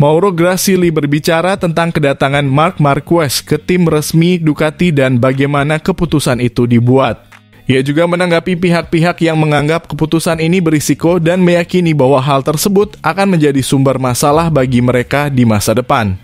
Mauro Gracili berbicara tentang kedatangan Marc Marquez ke tim resmi Ducati dan bagaimana keputusan itu dibuat. Ia juga menanggapi pihak-pihak yang menganggap keputusan ini berisiko dan meyakini bahwa hal tersebut akan menjadi sumber masalah bagi mereka di masa depan.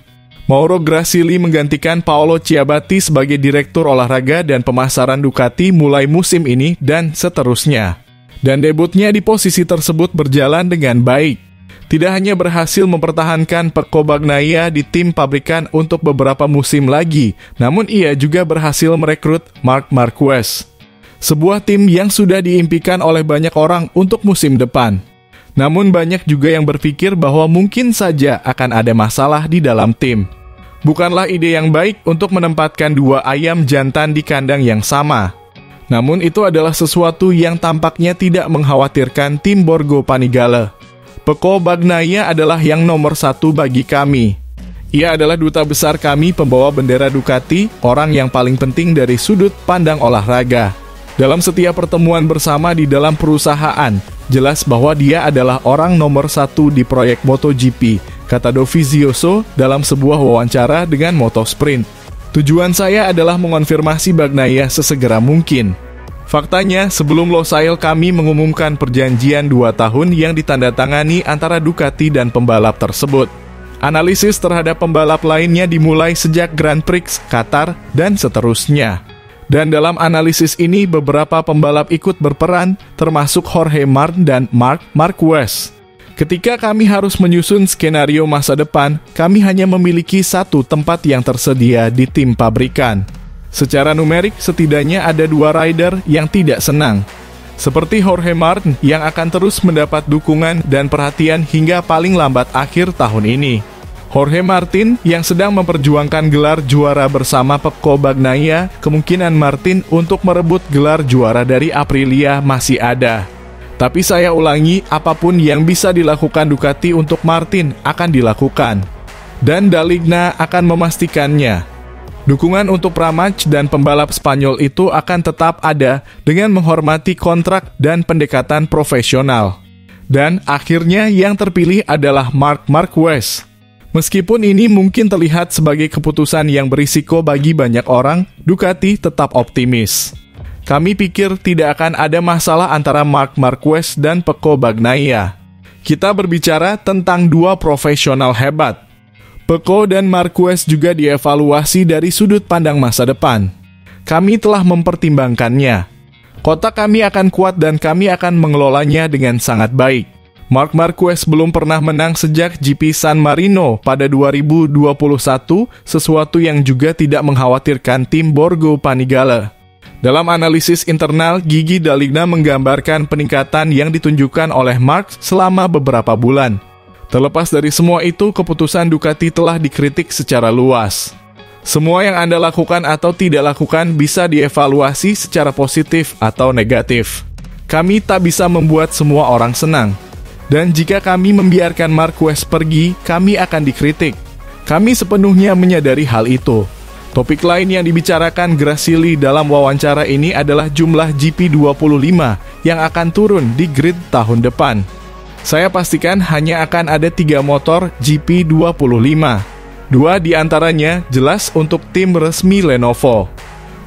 Mauro Gracili menggantikan Paolo Ciabatti sebagai Direktur Olahraga dan Pemasaran Ducati mulai musim ini dan seterusnya. Dan debutnya di posisi tersebut berjalan dengan baik. Tidak hanya berhasil mempertahankan Pecco Bagnaia di tim pabrikan untuk beberapa musim lagi, namun ia juga berhasil merekrut Marc Marquez. Sebuah tim yang sudah diimpikan oleh banyak orang untuk musim depan. Namun banyak juga yang berpikir bahwa mungkin saja akan ada masalah di dalam tim. Bukanlah ide yang baik untuk menempatkan dua ayam jantan di kandang yang sama. Namun itu adalah sesuatu yang tampaknya tidak mengkhawatirkan tim Borgo Panigale. Pecco Bagnaia adalah yang nomor satu bagi kami. Ia adalah duta besar kami pembawa bendera Ducati, orang yang paling penting dari sudut pandang olahraga. Dalam setiap pertemuan bersama di dalam perusahaan, jelas bahwa dia adalah orang nomor satu di proyek MotoGP, kata Dovizioso dalam sebuah wawancara dengan Motosprint. Tujuan saya adalah mengonfirmasi Bagnaia sesegera mungkin. Faktanya, sebelum Losail kami mengumumkan perjanjian 2 tahun yang ditandatangani antara Ducati dan pembalap tersebut. Analisis terhadap pembalap lainnya dimulai sejak Grand Prix Qatar dan seterusnya. Dan dalam analisis ini beberapa pembalap ikut berperan, termasuk Jorge Martin dan Marc Marquez. Ketika kami harus menyusun skenario masa depan, kami hanya memiliki satu tempat yang tersedia di tim pabrikan. Secara numerik, setidaknya ada 2 rider yang tidak senang. Seperti Jorge Martin yang akan terus mendapat dukungan dan perhatian hingga paling lambat akhir tahun ini. Jorge Martin yang sedang memperjuangkan gelar juara bersama Pecco Bagnaia, kemungkinan Martin untuk merebut gelar juara dari Aprilia masih ada. Tapi saya ulangi, apapun yang bisa dilakukan Ducati untuk Martin akan dilakukan. Dan Daligna akan memastikannya. Dukungan untuk Pramac dan pembalap Spanyol itu akan tetap ada dengan menghormati kontrak dan pendekatan profesional. Dan akhirnya yang terpilih adalah Marc Marquez. Meskipun ini mungkin terlihat sebagai keputusan yang berisiko bagi banyak orang, Ducati tetap optimis. Kami pikir tidak akan ada masalah antara Marc Marquez dan Pecco Bagnaia. Kita berbicara tentang 2 profesional hebat. Pecco dan Marquez juga dievaluasi dari sudut pandang masa depan. Kami telah mempertimbangkannya. Kota kami akan kuat dan kami akan mengelolanya dengan sangat baik. Marc Marquez belum pernah menang sejak GP San Marino pada 2021, sesuatu yang juga tidak mengkhawatirkan tim Borgo Panigale. Dalam analisis internal, Gigi Daligna menggambarkan peningkatan yang ditunjukkan oleh Marc selama beberapa bulan. Terlepas dari semua itu, keputusan Ducati telah dikritik secara luas. Semua yang Anda lakukan atau tidak lakukan bisa dievaluasi secara positif atau negatif. Kami tak bisa membuat semua orang senang. Dan jika kami membiarkan Marquez pergi, kami akan dikritik. Kami sepenuhnya menyadari hal itu. Topik lain yang dibicarakan Gracili dalam wawancara ini adalah jumlah GP25 yang akan turun di grid tahun depan. Saya pastikan hanya akan ada 3 motor GP25. 2 diantaranya jelas untuk tim resmi Lenovo.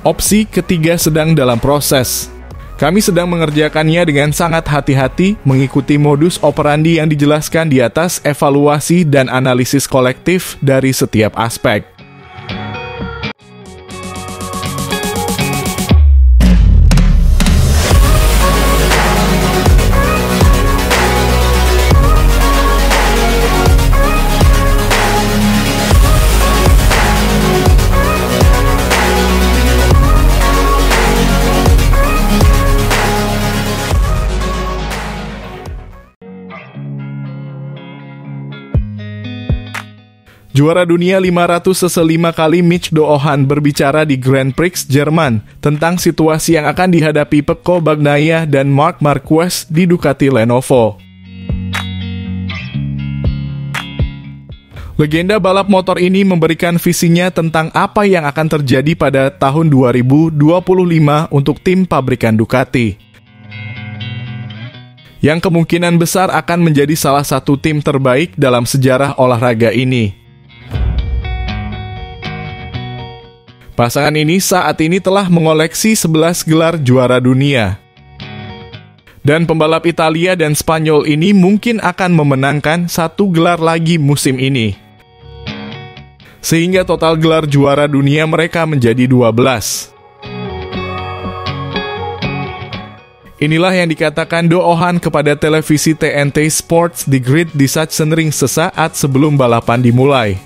Opsi ketiga sedang dalam proses. Kami sedang mengerjakannya dengan sangat hati-hati mengikuti modus operandi yang dijelaskan di atas, evaluasi dan analisis kolektif dari setiap aspek. Juara dunia 500 cc 5 kali Mitch Doohan berbicara di Grand Prix Jerman tentang situasi yang akan dihadapi Pecco Bagnaia dan Marc Marquez di Ducati Lenovo. Legenda balap motor ini memberikan visinya tentang apa yang akan terjadi pada tahun 2025 untuk tim pabrikan Ducati. yang kemungkinan besar akan menjadi salah satu tim terbaik dalam sejarah olahraga ini. Pasangan ini saat ini telah mengoleksi 11 gelar juara dunia. Dan pembalap Italia dan Spanyol ini mungkin akan memenangkan 1 gelar lagi musim ini. Sehingga total gelar juara dunia mereka menjadi 12. Inilah yang dikatakan Do Oh-han kepada televisi TNT Sports The Grid di Sachsenring sesaat sebelum balapan dimulai.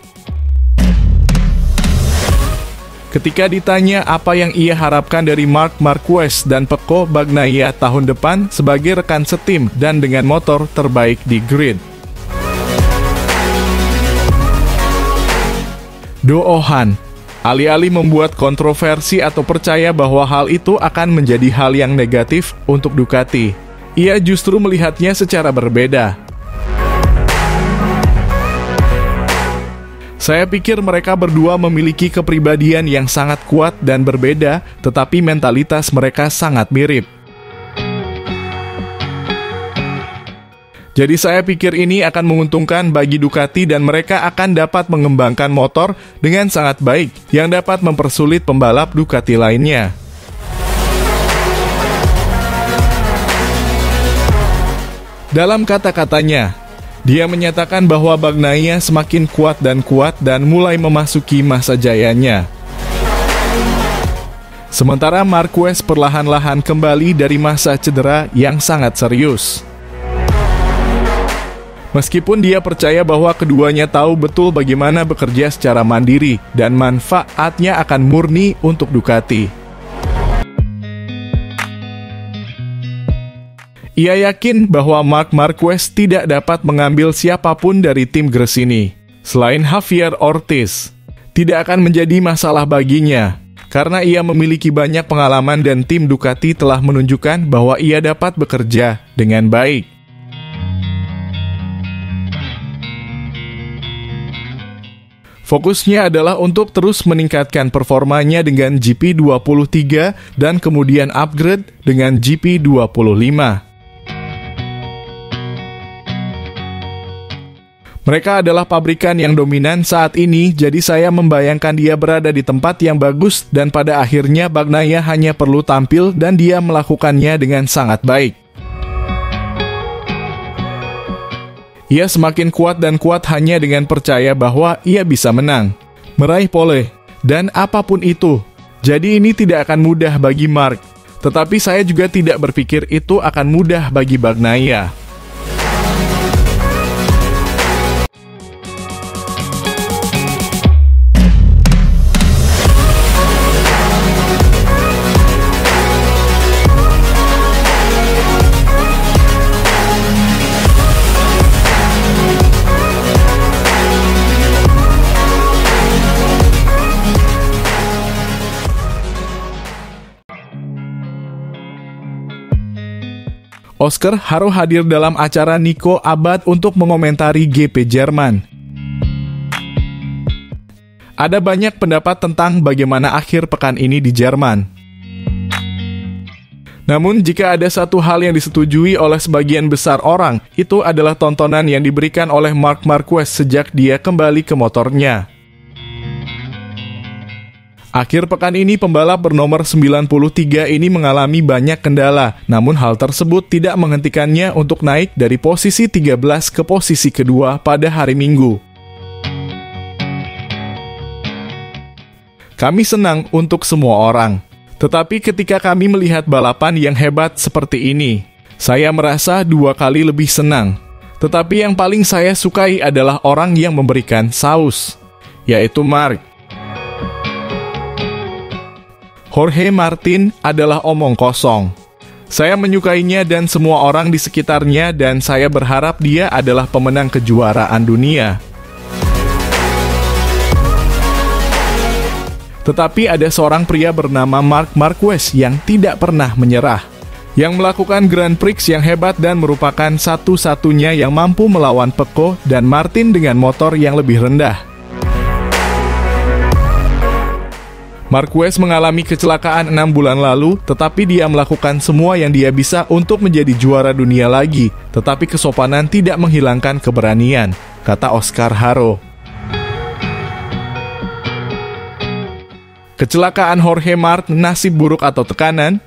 Ketika ditanya apa yang ia harapkan dari Marc Marquez dan Pecco Bagnaia tahun depan sebagai rekan setim dan dengan motor terbaik di grid. Do Oh-han, alih-alih membuat kontroversi atau percaya bahwa hal itu akan menjadi hal yang negatif untuk Ducati, ia justru melihatnya secara berbeda. Saya pikir mereka berdua memiliki kepribadian yang sangat kuat dan berbeda, tetapi mentalitas mereka sangat mirip. Jadi saya pikir ini akan menguntungkan bagi Ducati dan mereka akan dapat mengembangkan motor dengan sangat baik yang dapat mempersulit pembalap Ducati lainnya. Dalam kata-katanya, dia menyatakan bahwa Bagnaia semakin kuat dan mulai memasuki masa jayanya. Sementara Marquez perlahan-lahan kembali dari masa cedera yang sangat serius. Meskipun dia percaya bahwa keduanya tahu betul bagaimana bekerja secara mandiri dan manfaatnya akan murni untuk Ducati. Ia yakin bahwa Marc Marquez tidak dapat mengambil siapapun dari tim Gresini. Selain Javier Ortiz, tidak akan menjadi masalah baginya, karena ia memiliki banyak pengalaman dan tim Ducati telah menunjukkan bahwa ia dapat bekerja dengan baik. Fokusnya adalah untuk terus meningkatkan performanya dengan GP23 dan kemudian upgrade dengan GP25. Mereka adalah pabrikan yang dominan saat ini, jadi saya membayangkan dia berada di tempat yang bagus dan pada akhirnya Bagnaia hanya perlu tampil dan dia melakukannya dengan sangat baik. Ia semakin kuat dan kuat hanya dengan percaya bahwa ia bisa menang, meraih pole, dan apapun itu. Jadi ini tidak akan mudah bagi Marc, tetapi saya juga tidak berpikir itu akan mudah bagi Bagnaia. Oscar harus hadir dalam acara Nico Abad untuk mengomentari GP Jerman. Ada banyak pendapat tentang bagaimana akhir pekan ini di Jerman. Namun jika ada satu hal yang disetujui oleh sebagian besar orang, itu adalah tontonan yang diberikan oleh Marc Marquez sejak dia kembali ke motornya. Akhir pekan ini pembalap bernomor 93 ini mengalami banyak kendala, namun hal tersebut tidak menghentikannya untuk naik dari posisi 13 ke posisi kedua pada hari Minggu. Kami senang untuk semua orang, tetapi ketika kami melihat balapan yang hebat seperti ini, saya merasa 2 kali lebih senang. Tetapi yang paling saya sukai adalah orang yang memberikan saus, yaitu Marc. Jorge Martin adalah omong kosong. Saya menyukainya dan semua orang di sekitarnya dan saya berharap dia adalah pemenang kejuaraan dunia. Tetapi ada seorang pria bernama Marc Marquez yang tidak pernah menyerah, yang melakukan Grand Prix yang hebat dan merupakan satu-satunya yang mampu melawan Pecco dan Martin dengan motor yang lebih rendah. Marquez mengalami kecelakaan 6 bulan lalu, tetapi dia melakukan semua yang dia bisa untuk menjadi juara dunia lagi, tetapi kesopanan tidak menghilangkan keberanian, kata Oscar Haro. Kecelakaan Jorge Martin, nasib buruk atau tekanan?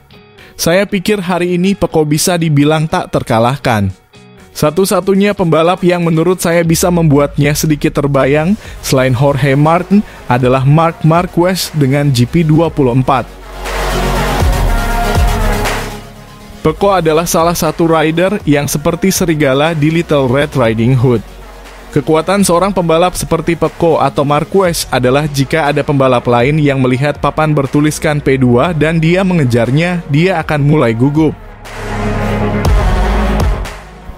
Saya pikir hari ini Pecco bisa dibilang tak terkalahkan. Satu-satunya pembalap yang menurut saya bisa membuatnya sedikit terbayang selain Jorge Martin adalah Marc Marquez dengan GP24. Pecco adalah salah satu rider yang seperti serigala di Little Red Riding Hood. Kekuatan seorang pembalap seperti Pecco atau Marquez adalah jika ada pembalap lain yang melihat papan bertuliskan P2 dan dia mengejarnya, dia akan mulai gugup.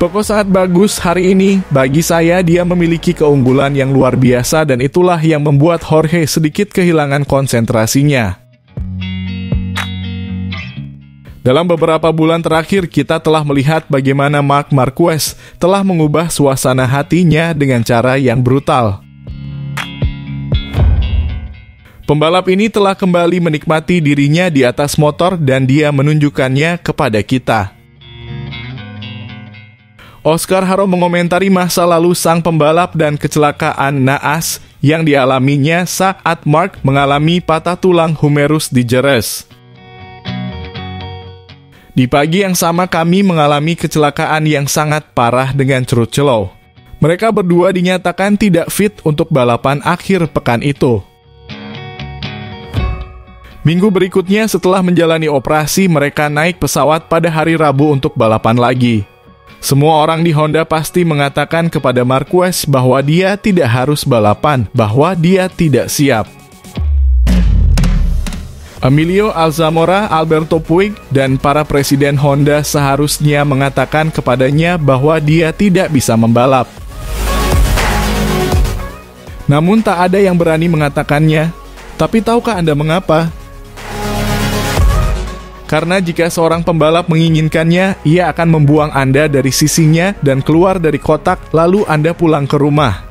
Pecco sangat bagus hari ini. Bagi saya, dia memiliki keunggulan yang luar biasa dan itulah yang membuat Jorge sedikit kehilangan konsentrasinya. Dalam beberapa bulan terakhir, kita telah melihat bagaimana Marc Marquez telah mengubah suasana hatinya dengan cara yang brutal. Pembalap ini telah kembali menikmati dirinya di atas motor dan dia menunjukkannya kepada kita. Oscar Haro mengomentari masa lalu sang pembalap dan kecelakaan naas yang dialaminya saat Marc mengalami patah tulang humerus di Jerez. Di pagi yang sama kami mengalami kecelakaan yang sangat parah dengan Crutchlow. Mereka berdua dinyatakan tidak fit untuk balapan akhir pekan itu. Minggu berikutnya setelah menjalani operasi, mereka naik pesawat pada hari Rabu untuk balapan lagi. Semua orang di Honda pasti mengatakan kepada Marquez bahwa dia tidak harus balapan, bahwa dia tidak siap. Emilio Alzamora, Alberto Puig, dan para presiden Honda seharusnya mengatakan kepadanya bahwa dia tidak bisa membalap. Namun tak ada yang berani mengatakannya. Tapi tahukah Anda mengapa? Karena jika seorang pembalap menginginkannya, ia akan membuang Anda dari sisinya dan keluar dari kotak, lalu Anda pulang ke rumah.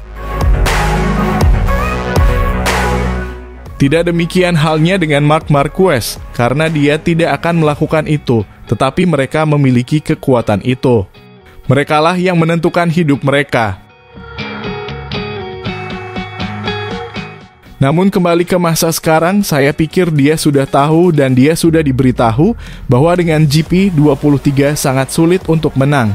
Tidak demikian halnya dengan Marc Marquez, karena dia tidak akan melakukan itu, tetapi mereka memiliki kekuatan itu. Merekalah yang menentukan hidup mereka. Namun kembali ke masa sekarang, saya pikir dia sudah tahu dan dia sudah diberitahu bahwa dengan GP23 sangat sulit untuk menang.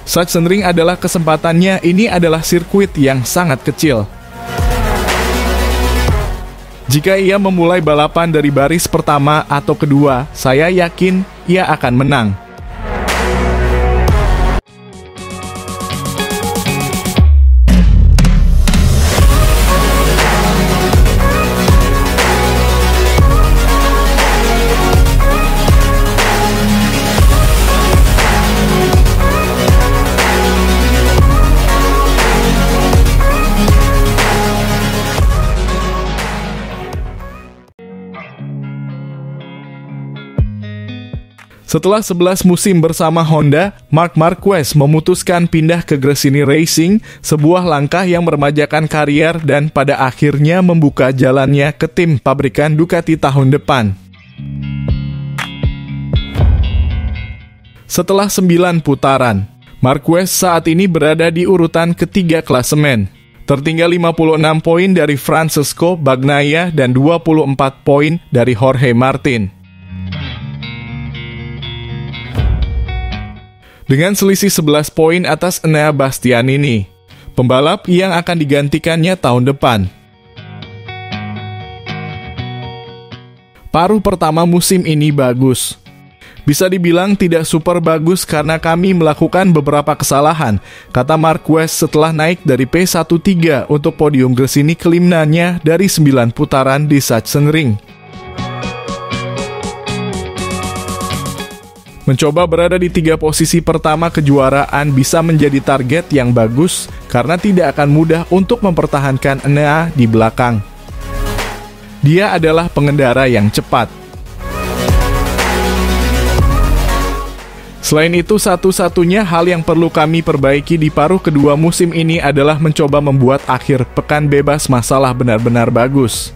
Sachsenring adalah kesempatannya, ini adalah sirkuit yang sangat kecil. Jika ia memulai balapan dari baris pertama atau kedua, saya yakin ia akan menang. Setelah 11 musim bersama Honda, Marc Marquez memutuskan pindah ke Gresini Racing, sebuah langkah yang meremajakan karier dan pada akhirnya membuka jalannya ke tim pabrikan Ducati tahun depan. Setelah 9 putaran, Marquez saat ini berada di urutan ketiga klasemen, tertinggal 56 poin dari Francesco Bagnaia dan 24 poin dari Jorge Martin. Dengan selisih 11 poin atas Enea Bastianini, pembalap yang akan digantikannya tahun depan. Paruh pertama musim ini bagus. Bisa dibilang tidak super bagus karena kami melakukan beberapa kesalahan, kata Marquez setelah naik dari P13 untuk podium Gresini kelimnanya dari 9 putaran di Sachsenring. Mencoba berada di 3 posisi pertama kejuaraan bisa menjadi target yang bagus karena tidak akan mudah untuk mempertahankan Enea di belakang. Dia adalah pengendara yang cepat. Selain itu, satu-satunya hal yang perlu kami perbaiki di paruh kedua musim ini adalah mencoba membuat akhir pekan bebas masalah benar-benar bagus.